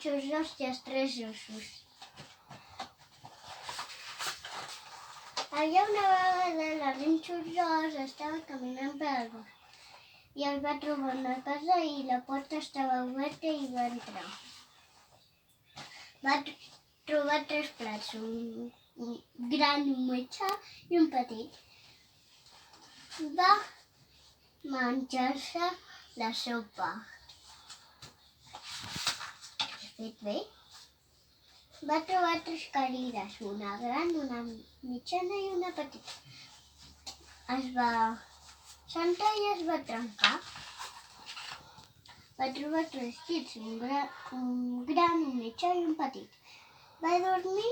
xurros i els tres ossos. Allà una vegada l'Arenxurros estava caminant pel bosc i es va trobar una casa i la porta estava oberta i va entrar. Va trobar tres plats, un gran, un mitjà i un petit. Va menjar-se la sopa. Fet bé. Va trobar tres cadires, una gran, una mitjana i una petita. Es va sentar i es va trencar. Va trobar tres llits, un gran, un mitjà i un petit. Va dormir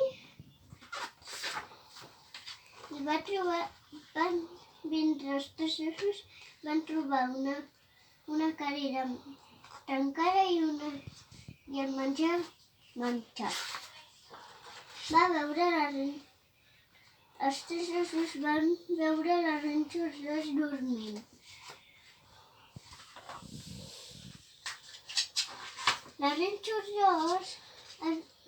i va trobar, van vindre els tres ossos, van trobar una cadira trencada i el menjar menjat. Va veure els tres ossos van veure l'Arenxurros dormint. L'Arenxurros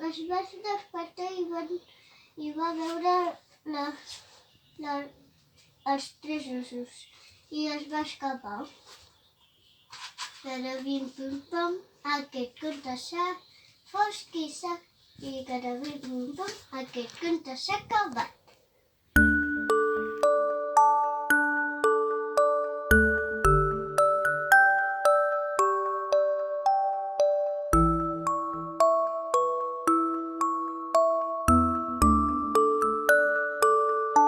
es va despertar i va veure els tres ossos i es va escapar. Carabim pum pum, aquest conte s'ha fosc i carabim pum pum, aquest conte s'ha acabat.